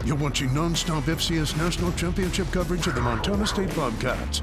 You're watching non-stop FCS National Championship coverage of the Montana State Bobcats.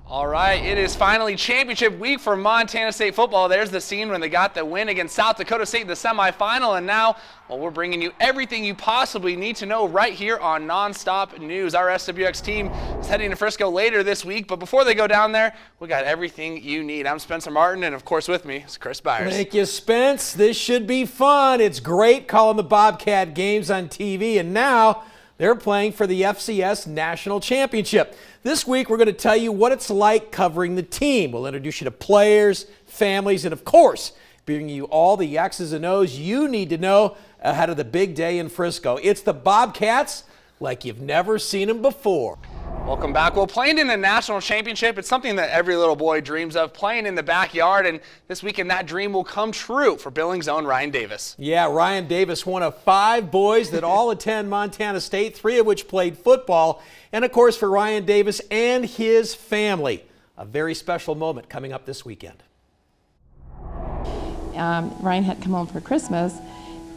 All right, it is finally championship week for Montana State football. There's the scene when they got the win against South Dakota State in the semifinal, and now, well, we're bringing you everything you possibly need to know right here on Nonstop News. Our SWX team is heading to Frisco later this week, but before they go down there, we got everything you need. I'm Spencer Martin, and of course with me is Chris Byers. Thank you, Spence. This should be fun. It's great calling the Bobcat games on TV, and now they're playing for the FCS National Championship. This week, we're going to tell you what it's like covering the team. We'll introduce you to players, families, and of course, bringing you all the X's and O's you need to know ahead of the big day in Frisco. It's the Bobcats like you've never seen them before. Welcome back. Well, playing in the national championship, it's something that every little boy dreams of, playing in the backyard, and this weekend that dream will come true for Billings' own Ryan Davis. Yeah, Ryan Davis, one of 5 boys that all attend Montana State, 3 of which played football, and of course for Ryan Davis and his family, a very special moment coming up this weekend. Ryan had come home for Christmas,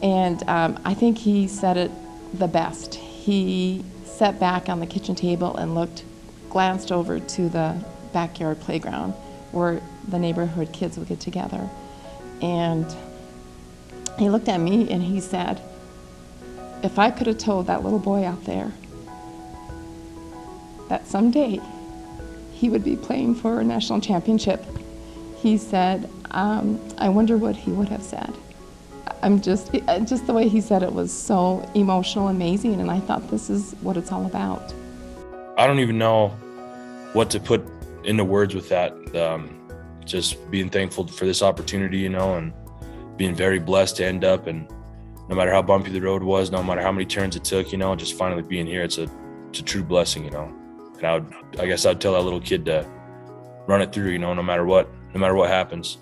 and I think he said it the best. He sat back on the kitchen table and glanced over to the backyard playground where the neighborhood kids would get together. And he looked at me and he said, if I could have told that little boy out there that someday he would be playing for a national championship, he said, I wonder what he would have said. Just the way he said it was so emotional, amazing, and I thought this is what it's all about. I don't even know what to put into words with that. Just being thankful for this opportunity, and being very blessed to end up, and no matter how bumpy the road was, no matter how many turns it took, just finally being here, it's a true blessing, And I guess I'd tell that little kid to run it through, no matter what happens.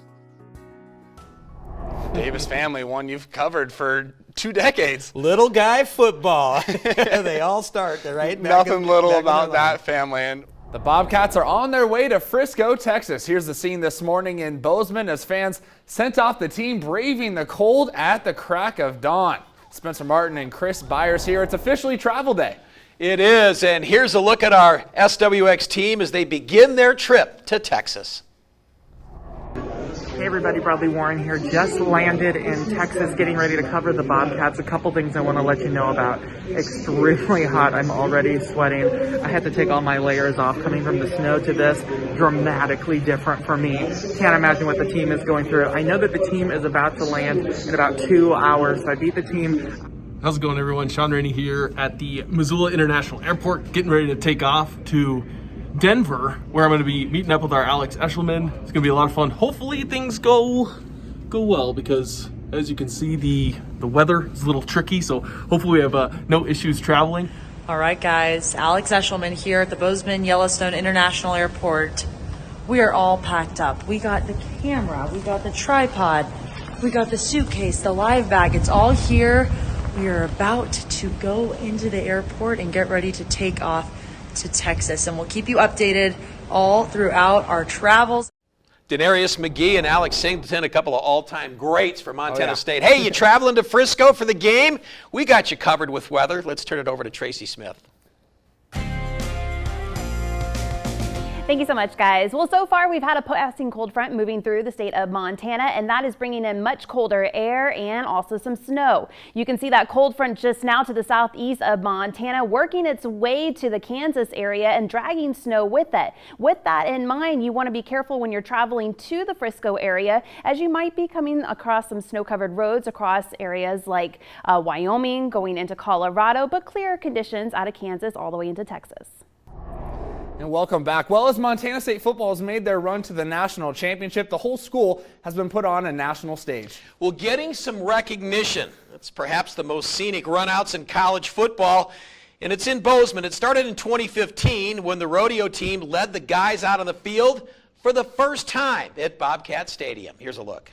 Davis family, one you've covered for 2 decades. Little guy football. They all start there, right? Nothing little about that family. And the Bobcats are on their way to Frisco, Texas. Here's the scene this morning in Bozeman as fans sent off the team braving the cold at the crack of dawn. Spencer Martin and Chris Byers here. It's officially travel day. It is, and here's a look at our SWX team as they begin their trip to Texas. Hey everybody, Bradley Warren here. Just landed in Texas, getting ready to cover the Bobcats. A couple things I want to let you know about. Extremely hot. I'm already sweating. I had to take all my layers off. Coming from the snow to this, dramatically different for me. Can't imagine what the team is going through. I know that the team is about to land in about 2 hours, so I beat the team. How's it going, everyone? Sean Rainey here at the Missoula International Airport, getting ready to take off to Denver, where I'm going to be meeting up with our Alex Eshelman. It's going to be a lot of fun. Hopefully things go well, because as you can see, the weather is a little tricky, so hopefully we have no issues traveling. All right, guys, Alex Eshelman here at the Bozeman Yellowstone International Airport. We are all packed up. We got the camera, we got the tripod, we got the suitcase, the live bag. It's all here. We are about to go into the airport and get ready to take off to Texas, and we'll keep you updated all throughout our travels. Denarius McGee and Alex Singleton, a couple of all-time greats for Montana State. Hey, you traveling to Frisco for the game? We got you covered with weather. Let's turn it over to Tracy Smith. Thank you so much, guys. Well, so far we've had a passing cold front moving through the state of Montana, and that is bringing in much colder air and also some snow. You can see that cold front just now to the southeast of Montana, working its way to the Kansas area and dragging snow with it. With that in mind, you want to be careful when you're traveling to the Frisco area, as you might be coming across some snow-covered roads across areas like Wyoming, going into Colorado, but clear conditions out of Kansas all the way into Texas. And welcome back. Well, as Montana State football has made their run to the national championship, the whole school has been put on a national stage. Well, getting some recognition. That's perhaps the most scenic runouts in college football, and it's in Bozeman. It started in 2015 when the rodeo team led the guys out on the field for the first time at Bobcat Stadium. Here's a look.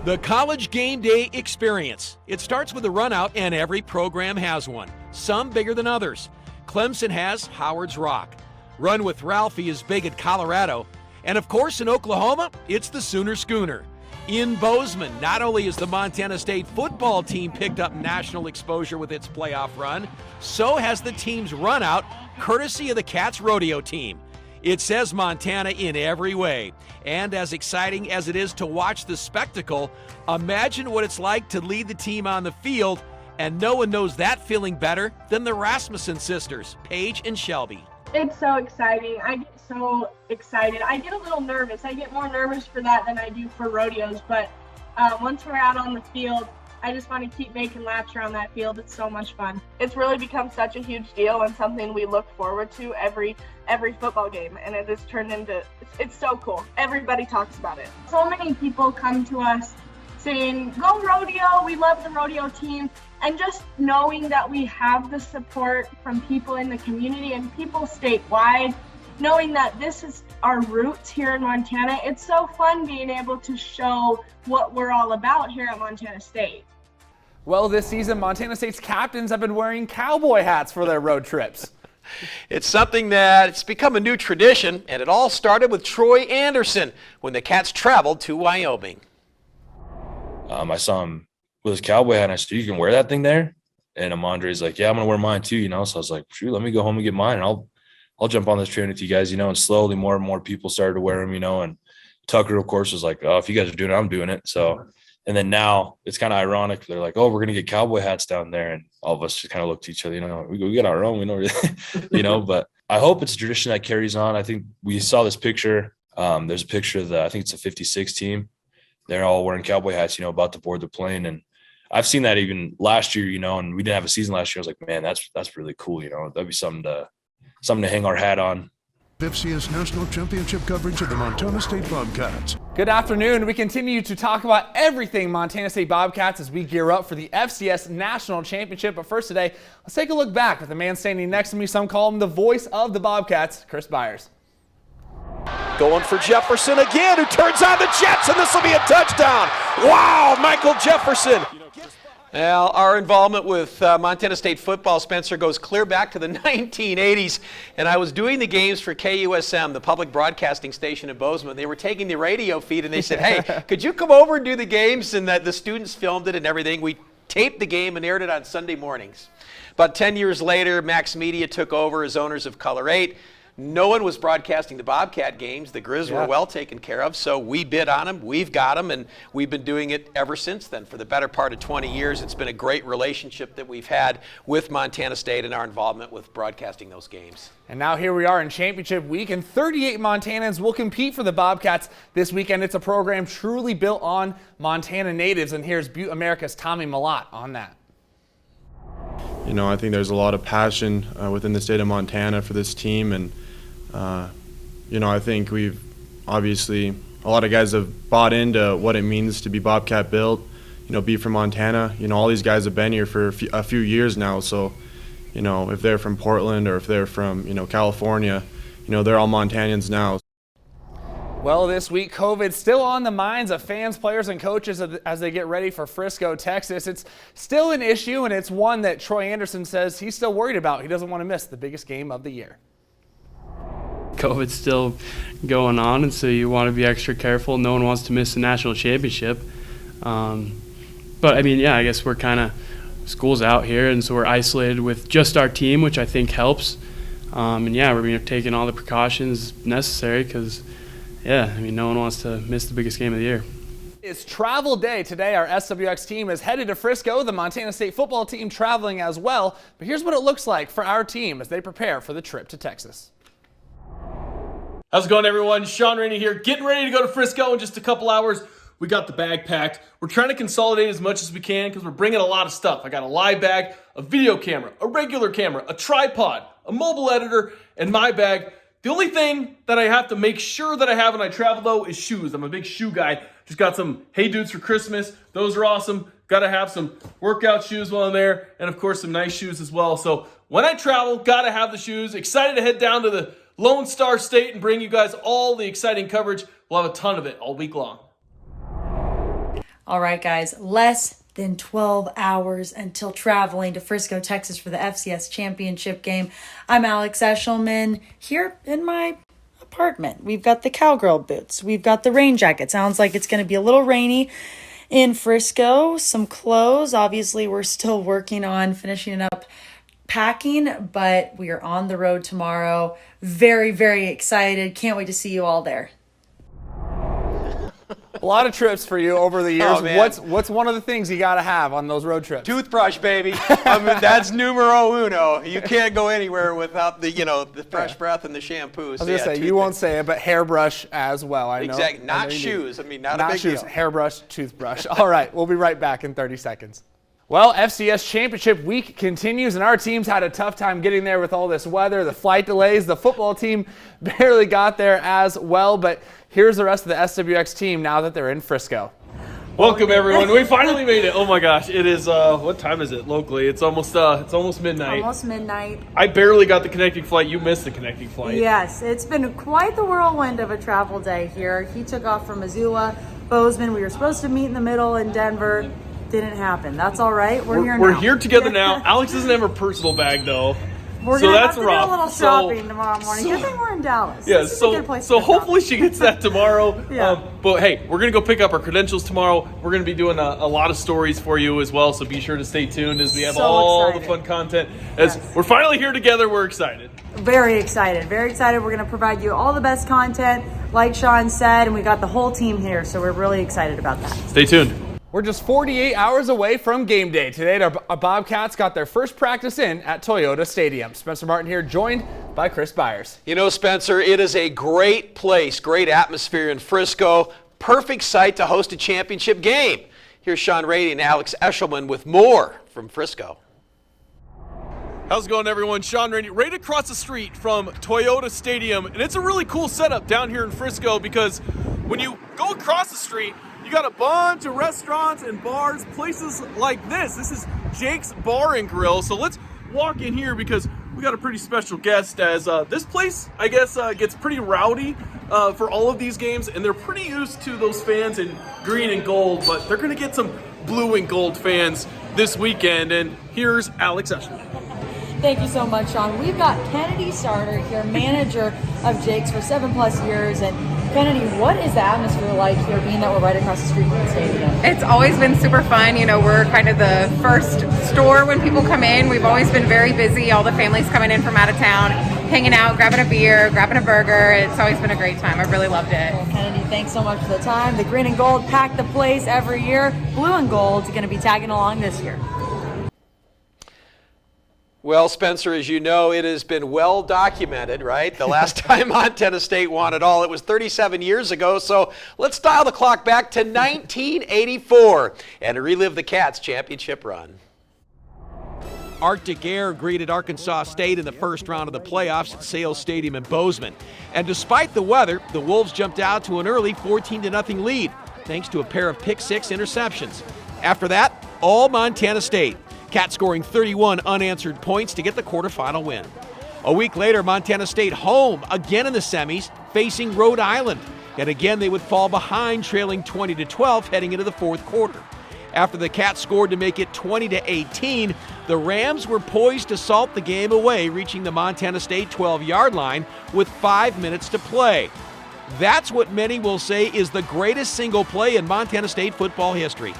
The College Game Day Experience. It starts with a runout, and every program has one, some bigger than others. Clemson has Howard's Rock. Run with Ralphie is big at Colorado. And of course in Oklahoma, it's the Sooner Schooner. In Bozeman, not only has the Montana State football team picked up national exposure with its playoff run, so has the team's run out, courtesy of the Cats rodeo team. It says Montana in every way. And as exciting as it is to watch the spectacle, imagine what it's like to lead the team on the field, and no one knows that feeling better than the Rasmussen sisters, Paige and Shelby. It's so exciting. I get so excited. I get a little nervous. I get more nervous for that than I do for rodeos, but once we're out on the field, I just want to keep making laps around that field. It's so much fun. It's really become such a huge deal and something we look forward to every football game, and it has turned into, it's so cool. Everybody talks about it. So many people come to us saying, go rodeo, we love the rodeo team, and just knowing that we have the support from people in the community and people statewide, knowing that this is our roots here in Montana. It's so fun being able to show what we're all about here at Montana State. Well, this season, Montana State's captains have been wearing cowboy hats for their road trips. It's something that's become a new tradition, and it all started with Troy Anderson when the Cats traveled to Wyoming. I saw him with his cowboy hat, and I said, you can wear that thing there? And Amandre's like, yeah, I'm going to wear mine too, you know? So I was like, shoot, let me go home and get mine, and I'll jump on this train with you guys, you know? And slowly more and more people started to wear them, you know? And Tucker, of course, was like, oh, if you guys are doing it, I'm doing it. So, and then now it's kind of ironic. They're like, oh, we're going to get cowboy hats down there. And all of us just kind of looked at each other, you know, we got our own, we know, you know, but I hope it's a tradition that carries on. I think we saw this picture. There's a picture of I think it's a 56 team. They're all wearing cowboy hats, you know, about to board the plane. And I've seen that even last year, you know, and we didn't have a season last year. I was like, man, that's really cool. You know, that'd be something to hang our hat on. FCS National Championship coverage of the Montana State Bobcats. Good afternoon. We continue to talk about everything Montana State Bobcats as we gear up for the FCS National Championship. But first today, let's take a look back with the man standing next to me. Some call him the voice of the Bobcats, Chris Byers. Going for Jefferson again, who turns on the Jets, and this will be a touchdown. Wow, Michael Jefferson. Well, our involvement with Montana State football, Spencer, goes clear back to the 1980s, and I was doing the games for KUSM, the public broadcasting station in Bozeman. They were taking the radio feed, and they said, hey, could you come over and do the games? And the students filmed it and everything. We taped the game and aired it on Sunday mornings. About 10 years later, Max Media took over as owners of Color 8. No one was broadcasting the Bobcat games. The Grizz were well taken care of, so we bid on them. We've got them, and we've been doing it ever since then. For the better part of 20 years, it's been a great relationship that we've had with Montana State and our involvement with broadcasting those games. And now here we are in championship week, and 38 Montanans will compete for the Bobcats this weekend. It's a program truly built on Montana natives, and here's Butte America's Tommy Malott on that. You know, I think there's a lot of passion within the state of Montana for this team, and you know, I think we've obviously, a lot of guys have bought into what it means to be Bobcat built, you know, be from Montana. You know, all these guys have been here for a few years now, so, you know, if they're from Portland or if they're from, you know, California, you know, they're all Montanans now. Well, this week, COVID's still on the minds of fans, players, and coaches as they get ready for Frisco, Texas. It's still an issue, and it's one that Troy Anderson says he's still worried about. He doesn't want to miss the biggest game of the year. COVID's still going on, and so you want to be extra careful. No one wants to miss the national championship. But, I mean, yeah, I guess we're kind of – school's out here, and so we're isolated with just our team, which I think helps. And, yeah, we're taking all the precautions necessary because, yeah, I mean, no one wants to miss the biggest game of the year. It's travel day today. Our SWX team is headed to Frisco, the Montana State football team traveling as well. But here's what it looks like for our team as they prepare for the trip to Texas. How's it going, everyone? Sean Rainey here, getting ready to go to Frisco in just a couple hours. We got the bag packed. We're trying to consolidate as much as we can because we're bringing a lot of stuff. I got a live bag, a video camera, a regular camera, a tripod, a mobile editor, and my bag. The only thing that I have to make sure that I have when I travel, though, is shoes. I'm a big shoe guy. Just got some Hey Dudes for Christmas. Those are awesome. Got to have some workout shoes while I'm there, and, of course, some nice shoes as well. So when I travel, got to have the shoes. Excited to head down to the Lone Star State and bring you guys all the exciting coverage. We'll have a ton of it all week long. All right, guys, less than 12 hours until traveling to Frisco, Texas for the FCS championship game. I'm Alex Eshelman here in my apartment. We've got the cowgirl boots. We've got the rain jacket. Sounds like it's going to be a little rainy in Frisco. Some clothes. Obviously, we're still working on finishing up packing, but we are on the road tomorrow. Very, very excited. Can't wait to see you all there. A lot of trips for you over the years. Oh, man. What's one of the things you got to have on those road trips? Toothbrush, baby. I mean, that's numero uno. You can't go anywhere without the fresh breath and the shampoo. I was going to say, you won't say it, but hairbrush as well. I know. Exactly. Not shoes. I mean, not a big shoes. deal. Hairbrush, toothbrush. All right, we'll be right back in 30 seconds. Well, FCS Championship Week continues, and our team's had a tough time getting there with all this weather, the flight delays. The football team barely got there as well, but here's the rest of the SWX team now that they're in Frisco. Welcome everyone. We finally made it. Oh my gosh, it is what time is it locally? It's almost midnight. Almost midnight. I barely got the connecting flight. You missed the connecting flight. Yes, it's been quite the whirlwind of a travel day here. He took off from Missoula, Bozeman. We were supposed to meet in the middle in Denver. Didn't happen. That's all right. We're here together now. Alex doesn't have her personal bag though. We're so gonna that's have to rough. do a little shopping tomorrow morning. Good thing we're in Dallas. Yeah, this is a good place so to go hopefully she gets that tomorrow. Yeah. But hey, we're gonna go pick up our credentials tomorrow. We're gonna be doing a lot of stories for you as well. So be sure to stay tuned as we have all the fun content. As we're finally here together, we're excited. Very excited. Very excited. We're going to provide you all the best content, like Sean said, and we got the whole team here, so we're really excited about that. Stay tuned. We're just 48 hours away from game day. Today, our Bobcats got their first practice in at Toyota Stadium. Spencer Martin here, joined by Chris Byers. You know, Spencer, it is a great place, great atmosphere in Frisco. Perfect site to host a championship game. Here's Sean Rady and Alex Eshelman with more from Frisco. How's it going, everyone? Sean Rady, right across the street from Toyota Stadium. And it's a really cool setup down here in Frisco because when you go across the street, you got a bunch of restaurants and bars, places like this. This is Jake's Bar and Grill. So let's walk in here because we got a pretty special guest as this place, I guess, gets pretty rowdy for all of these games. And they're pretty used to those fans in green and gold, but they're going to get some blue and gold fans this weekend. And here's Alex Eshelman. Thank you so much, Sean. We've got Kennedy Starter here, manager of Jake's for 7+ years. And Kennedy, what is the atmosphere like here, being that we're right across the street from the stadium? It's always been super fun. You know, we're kind of the first store when people come in. We've always been very busy. All the families coming in from out of town, hanging out, grabbing a beer, grabbing a burger. It's always been a great time. I've really loved it. Well, Kennedy, thanks so much for the time. The green and gold pack the place every year. Blue and gold's going to be tagging along this year. Well, Spencer, as you know, it has been well documented, right? The last time Montana State won it all, it was 37 years ago. So let's dial the clock back to 1984 and relive the Cats' championship run. Arctic Air greeted Arkansas State in the first round of the playoffs at Sales Stadium in Bozeman. And despite the weather, the Wolves jumped out to an early 14-0 lead, thanks to a pair of pick-six interceptions. After that, all Montana State. Cats scoring 31 unanswered points to get the quarterfinal win. A week later, Montana State home again in the semis, facing Rhode Island. And again, they would fall behind, trailing 20-12 heading into the fourth quarter. After the Cats scored to make it 20-18, the Rams were poised to salt the game away, reaching the Montana State 12-yard line with 5 minutes to play. That's what many will say is the greatest single play in Montana State football history.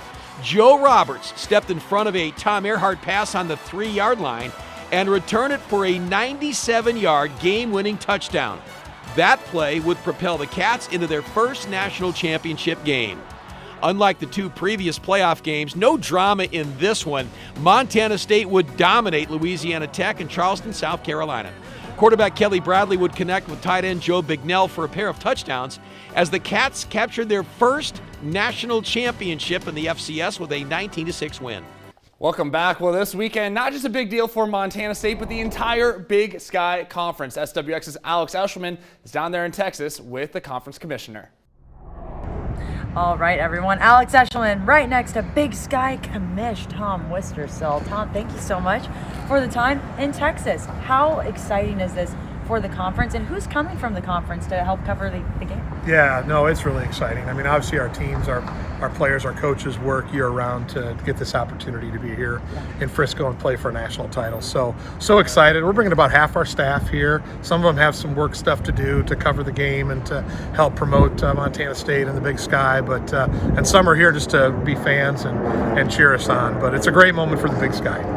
Joe Roberts stepped in front of a Tom Earhart pass on the 3-yard line and returned it for a 97-yard game-winning touchdown. That play would propel the Cats into their first national championship game. Unlike the two previous playoff games, no drama in this one. Montana State would dominate Louisiana Tech and Charleston, South Carolina. Quarterback Kelly Bradley would connect with tight end Joe Bignell for a pair of touchdowns as the Cats captured their first national championship in the FCS with a 19-6 win. Welcome back. Well, this weekend, not just a big deal for Montana State, but the entire Big Sky Conference. SWX's Alex Eshelman is down there in Texas with the conference commissioner. All right, everyone. Alex Eshelman right next to Big Sky Commish Tom Wistersill. Tom, thank you so much for the time in Texas. How exciting is this for the conference, and who's coming from the conference to help cover the game? Yeah, no, it's really exciting. I mean, obviously our teams, our players, our coaches work year-round to get this opportunity to be here in Frisco and play for a national title. So excited. We're bringing about half our staff here. Some of them have some work stuff to do to cover the game and to help promote Montana State and the Big Sky, but and some are here just to be fans and cheer us on. But it's a great moment for the Big Sky.